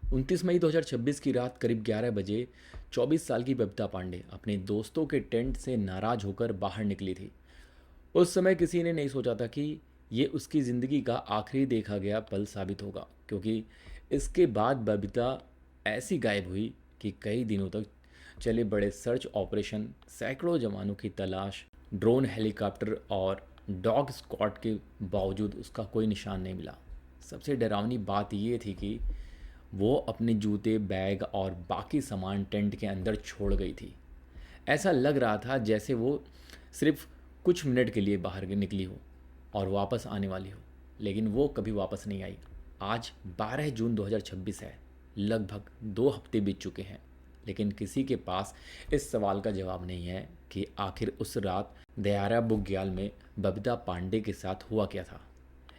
29 मई 2026 की रात करीब 11 बजे 24 साल की बबीता पांडे अपने दोस्तों के टेंट से नाराज होकर बाहर निकली थी। उस समय किसी ने नहीं सोचा था कि ये उसकी ज़िंदगी का आखिरी देखा गया पल साबित होगा, क्योंकि इसके बाद बबीता ऐसी गायब हुई कि कई दिनों तक चले बड़े सर्च ऑपरेशन, सैकड़ों जवानों की तलाश, ड्रोन, हेलीकॉप्टर और डॉग स्क्वाड के बावजूद उसका कोई निशान नहीं मिला। सबसे डरावनी बात ये थी कि वो अपने जूते, बैग और बाकी सामान टेंट के अंदर छोड़ गई थी। ऐसा लग रहा था जैसे वो सिर्फ कुछ मिनट के लिए बाहर निकली हो और वापस आने वाली हो, लेकिन वो कभी वापस नहीं आई। आज 12 जून 2026 है। लगभग 2 हफ्ते बीत चुके हैं, लेकिन किसी के पास इस सवाल का जवाब नहीं है कि आखिर उस रात दयारा बुग्याल में बबीता पांडे के साथ हुआ क्या था।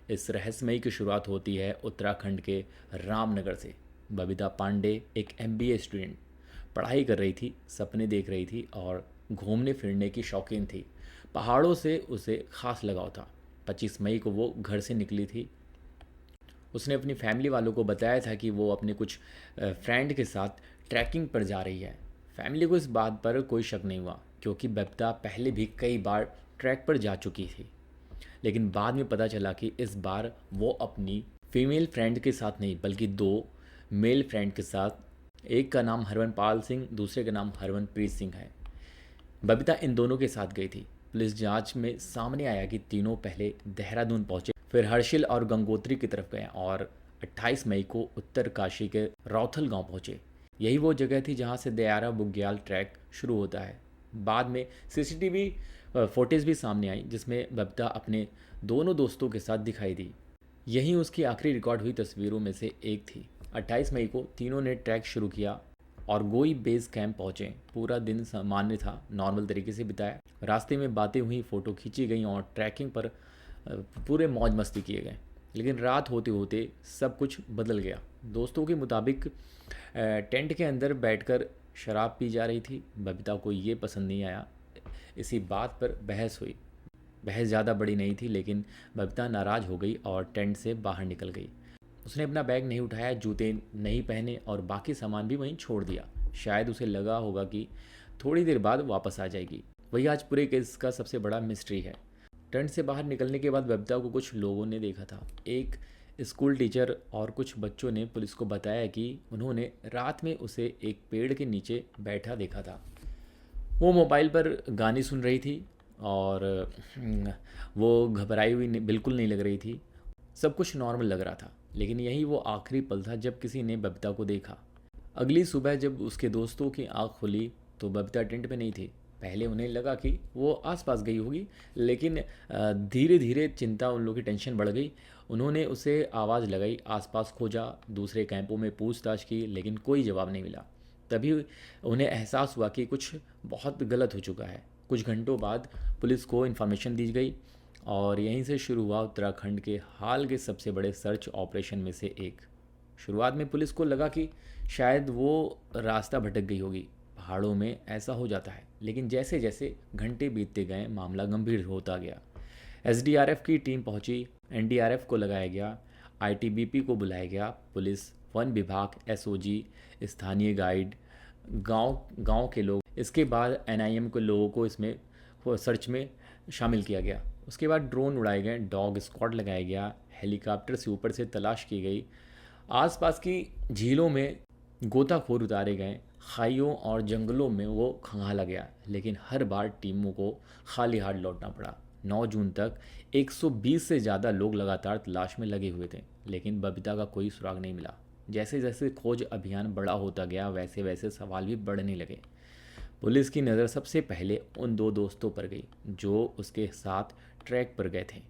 इस रहस्यमयी की शुरुआत होती है उत्तराखंड के रामनगर से। बबीता पांडे एक एमबीए स्टूडेंट, पढ़ाई कर रही थी, सपने देख रही थी और घूमने फिरने की शौकीन थी। पहाड़ों से उसे खास लगाव था। 25 मई को वो घर से निकली थी। उसने अपनी फैमिली वालों को बताया था कि वो अपने कुछ फ्रेंड के साथ ट्रैकिंग पर जा रही है। फैमिली को इस बात पर कोई शक नहीं हुआ, क्योंकि बबीता पहले भी कई बार ट्रैक पर जा चुकी थी। लेकिन बाद में पता चला कि इस बार वो अपनी फीमेल फ्रेंड के साथ नहीं, बल्कि दो मेल फ्रेंड के साथ। एक का नाम हरवनपाल सिंह, दूसरे का नाम हरवनप्रीत सिंह है। बबीता इन दोनों के साथ गई थी। पुलिस जांच में सामने आया कि तीनों पहले देहरादून पहुंचे, फिर हर्षिल और गंगोत्री की तरफ गए और 28 मई को उत्तरकाशी के रौथल गांव पहुंचे। यही वो जगह थी जहां से दयारा बुग्याल ट्रैक शुरू होता है। बाद में सीसीटीवी फुटेज भी सामने आई, जिसमें बबीता अपने दोनों दोस्तों के साथ दिखाई दी। यही उसकी आखिरी रिकॉर्ड हुई तस्वीरों में से एक थी। 28 मई को तीनों ने ट्रैक शुरू किया और गोई बेस कैंप पहुंचे। पूरा दिन सामान्य था, नॉर्मल तरीके से बिताया। रास्ते में बातें हुई, फ़ोटो खींची गई और ट्रैकिंग पर पूरे मौज मस्ती किए गए। लेकिन रात होते होते सब कुछ बदल गया। दोस्तों के मुताबिक टेंट के अंदर बैठकर शराब पी जा रही थी। बबीता को ये पसंद नहीं आया। इसी बात पर बहस हुई। बहस ज़्यादा बड़ी नहीं थी, लेकिन बबीता नाराज़ हो गई और टेंट से बाहर निकल गई। उसने अपना बैग नहीं उठाया, जूते नहीं पहने और बाकी सामान भी वहीं छोड़ दिया। शायद उसे लगा होगा कि थोड़ी देर बाद वापस आ जाएगी। वही आज पूरे केस का सबसे बड़ा मिस्ट्री है। टेंट से बाहर निकलने के बाद बबीता को कुछ लोगों ने देखा था। एक स्कूल टीचर और कुछ बच्चों ने पुलिस को बताया कि उन्होंने रात में उसे एक पेड़ के नीचे बैठा देखा था। वो मोबाइल पर गाने सुन रही थी और वो घबराई हुई बिल्कुल नहीं लग रही थी। सब कुछ नॉर्मल लग रहा था, लेकिन यही वो आखिरी पल था जब किसी ने बबीता को देखा। अगली सुबह जब उसके दोस्तों की आंख खुली तो बबीता टेंट में नहीं थी। पहले उन्हें लगा कि वो आसपास गई होगी, लेकिन धीरे धीरे चिंता, उन लोगों की टेंशन बढ़ गई। उन्होंने उसे आवाज़ लगाई, आसपास खोजा, दूसरे कैंपों में पूछताछ की, लेकिन कोई जवाब नहीं मिला। तभी उन्हें एहसास हुआ कि कुछ बहुत गलत हो चुका है। कुछ घंटों बाद पुलिस को इन्फॉर्मेशन दी गई और यहीं से शुरू हुआ उत्तराखंड के हाल के सबसे बड़े सर्च ऑपरेशन में से एक। शुरुआत में पुलिस को लगा कि शायद वो रास्ता भटक गई होगी। पहाड़ों में ऐसा हो जाता है। लेकिन जैसे जैसे घंटे बीतते गए मामला गंभीर होता गया। एसडीआरएफ की टीम पहुंची, एनडीआरएफ को लगाया गया, आईटीबीपी को बुलाया गया। पुलिस, वन विभाग, एसओजी, स्थानीय गाइड, गांव गांव के लोग। इसके बाद एनआईएम के लोगों को इसमें सर्च में शामिल किया गया। उसके बाद ड्रोन उड़ाए गए, डॉग स्क्वाड लगाया गया, हेलीकॉप्टर से ऊपर से तलाश की गई। आसपास की झीलों में गोताखोर उतारे गए, खाइयों और जंगलों में वो खंगाला गया, लेकिन हर बार टीमों को खाली हाथ लौटना पड़ा। 9 जून तक 120 से ज़्यादा लोग लगातार तलाश में लगे हुए थे, लेकिन बबीता का कोई सुराग नहीं मिला। जैसे जैसे खोज अभियान बड़ा होता गया, वैसे वैसे सवाल भी बढ़ने लगे। पुलिस की नज़र सबसे पहले उन दो दोस्तों पर गई जो उसके साथ ट्रैक पर गए थे।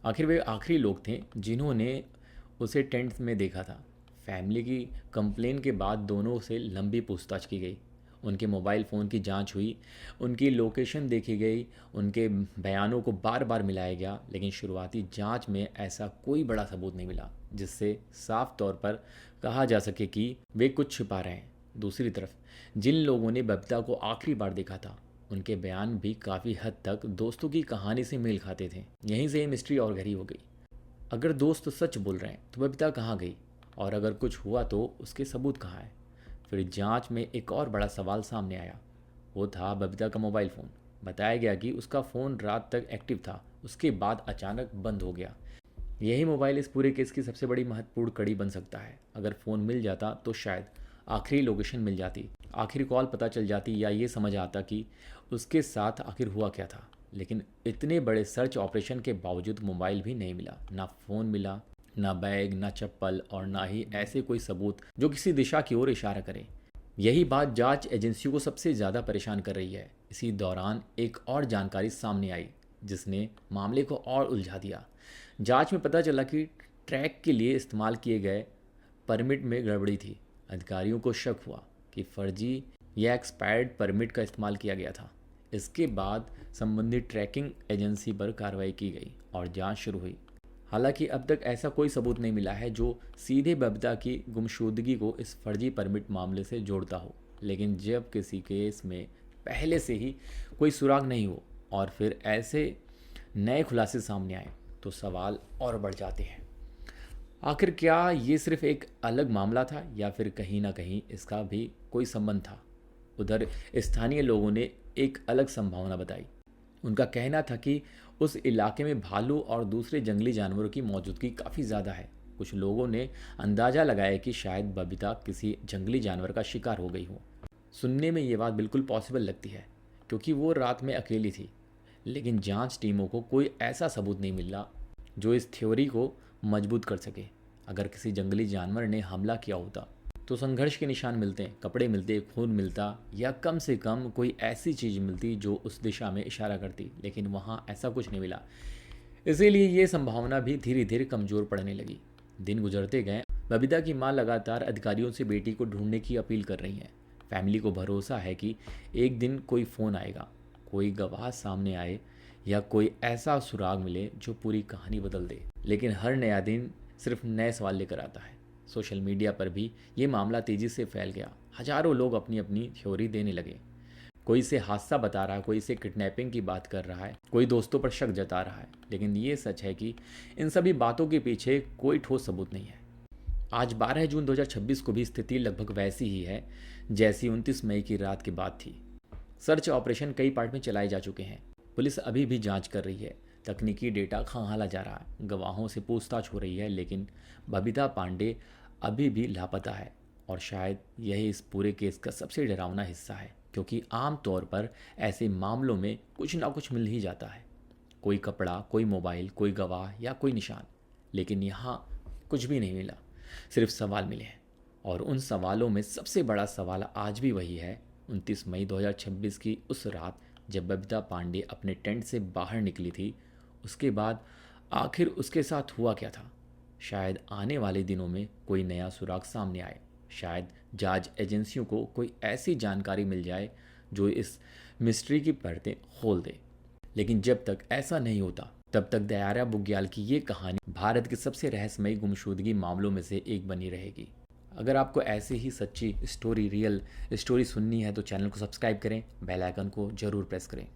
आखिर वे आखिरी लोग थे जिन्होंने उसे टेंट में देखा था। फैमिली की कंप्लेन के बाद दोनों से लंबी पूछताछ की गई। उनके मोबाइल फ़ोन की जांच हुई, उनकी लोकेशन देखी गई, उनके बयानों को बार बार मिलाया गया, लेकिन शुरुआती जांच में ऐसा कोई बड़ा सबूत नहीं मिला जिससे साफ तौर पर कहा जा सके कि वे कुछ छिपा रहे हैं। दूसरी तरफ जिन लोगों ने बबीता को आखिरी बार देखा था, उनके बयान भी काफ़ी हद तक दोस्तों की कहानी से मेल खाते थे। यहीं से ये मिस्ट्री और गहरी हो गई। अगर दोस्त सच बोल रहे हैं तो बबीता कहाँ गई और अगर कुछ हुआ तो उसके सबूत कहाँ हैं? फिर जांच में एक और बड़ा सवाल सामने आया। वो था बबीता का मोबाइल फ़ोन। बताया गया कि उसका फ़ोन रात तक एक्टिव था, उसके बाद अचानक बंद हो गया। यही मोबाइल इस पूरे केस की सबसे बड़ी महत्वपूर्ण कड़ी बन सकता है। अगर फ़ोन मिल जाता तो शायद आखिरी लोकेशन मिल जाती, आखिरी कॉल पता चल जाती, या ये समझ आता कि उसके साथ आखिर हुआ क्या था। लेकिन इतने बड़े सर्च ऑपरेशन के बावजूद मोबाइल भी नहीं मिला। ना फ़ोन मिला, ना बैग, ना चप्पल, और ना ही ऐसे कोई सबूत जो किसी दिशा की ओर इशारा करे। यही बात जांच एजेंसियों को सबसे ज़्यादा परेशान कर रही है। इसी दौरान एक और जानकारी सामने आई जिसने मामले को और उलझा दिया। जांच में पता चला कि ट्रैक के लिए इस्तेमाल किए गए परमिट में गड़बड़ी थी। अधिकारियों को शक हुआ कि फर्जी या एक्सपायर्ड परमिट का इस्तेमाल किया गया था। इसके बाद संबंधित ट्रैकिंग एजेंसी पर कार्रवाई की गई और जांच शुरू हुई। हालांकि अब तक ऐसा कोई सबूत नहीं मिला है जो सीधे बबीता की गुमशुदगी को इस फर्जी परमिट मामले से जोड़ता हो। लेकिन जब किसी केस में पहले से ही कोई सुराग नहीं हो और फिर ऐसे नए खुलासे सामने आए तो सवाल और बढ़ जाते हैं। आखिर क्या ये सिर्फ एक अलग मामला था या फिर कहीं ना कहीं इसका भी कोई संबंध था? उधर स्थानीय लोगों ने एक अलग संभावना बताई। उनका कहना था कि उस इलाके में भालू और दूसरे जंगली जानवरों की मौजूदगी काफ़ी ज़्यादा है। कुछ लोगों ने अंदाज़ा लगाया कि शायद बबीता किसी जंगली जानवर का शिकार हो गई हो। सुनने में ये बात बिल्कुल पॉसिबल लगती है क्योंकि वो रात में अकेली थी। लेकिन जांच टीमों को कोई ऐसा सबूत नहीं मिला जो इस थ्योरी को मजबूत कर सके। अगर किसी जंगली जानवर ने हमला किया होता तो संघर्ष के निशान मिलते, कपड़े मिलते, खून मिलता, या कम से कम कोई ऐसी चीज़ मिलती जो उस दिशा में इशारा करती। लेकिन वहाँ ऐसा कुछ नहीं मिला। इसीलिए ये संभावना भी धीरे धीरे कमज़ोर पड़ने लगी। दिन गुजरते गए। बबीता की माँ लगातार अधिकारियों से बेटी को ढूंढने की अपील कर रही हैं। फैमिली को भरोसा है कि एक दिन कोई फ़ोन आएगा, कोई गवाह सामने आए, या कोई ऐसा सुराग मिले जो पूरी कहानी बदल दे। लेकिन हर नया दिन सिर्फ नए सवाल लेकर आता है। सोशल मीडिया पर भी ये मामला तेज़ी से फैल गया। हजारों लोग अपनी अपनी थ्योरी देने लगे। कोई इसे हादसा बता रहा है, कोई इसे किडनैपिंग की बात कर रहा है, कोई दोस्तों पर शक जता रहा है। लेकिन ये सच है कि इन सभी बातों के पीछे कोई ठोस सबूत नहीं है। आज 12 जून 2026 को भी स्थिति लगभग वैसी ही है जैसी 29 मई की रात की बात थी। सर्च ऑपरेशन कई पार्ट में चलाए जा चुके हैं। पुलिस अभी भी जांच कर रही है। तकनीकी डेटा खंगाला जा रहा है, गवाहों से पूछताछ हो रही है। लेकिन बबीता पांडे अभी भी लापता है। और शायद यही इस पूरे केस का सबसे डरावना हिस्सा है, क्योंकि आम तौर पर ऐसे मामलों में कुछ ना कुछ मिल ही जाता है। कोई कपड़ा, कोई मोबाइल, कोई गवाह या कोई निशान। लेकिन यहाँ कुछ भी नहीं मिला, सिर्फ सवाल मिले हैं। और उन सवालों में सबसे बड़ा सवाल आज भी वही है, 29 मई 2026 की उस रात जब बबीता पांडे अपने टेंट से बाहर निकली थी, उसके बाद आखिर उसके साथ हुआ क्या था? शायद आने वाले दिनों में कोई नया सुराग सामने आए। शायद जांच एजेंसियों को कोई ऐसी जानकारी मिल जाए जो इस मिस्ट्री की परतें खोल दे। लेकिन जब तक ऐसा नहीं होता तब तक दयारा बुग्याल की ये कहानी भारत के सबसे रहस्यमयी गुमशुदगी मामलों में से एक बनी रहेगी। अगर आपको ऐसी ही सच्ची स्टोरी, रियल स्टोरी सुननी है तो चैनल को सब्सक्राइब करें, बेल आइकन को जरूर प्रेस करें।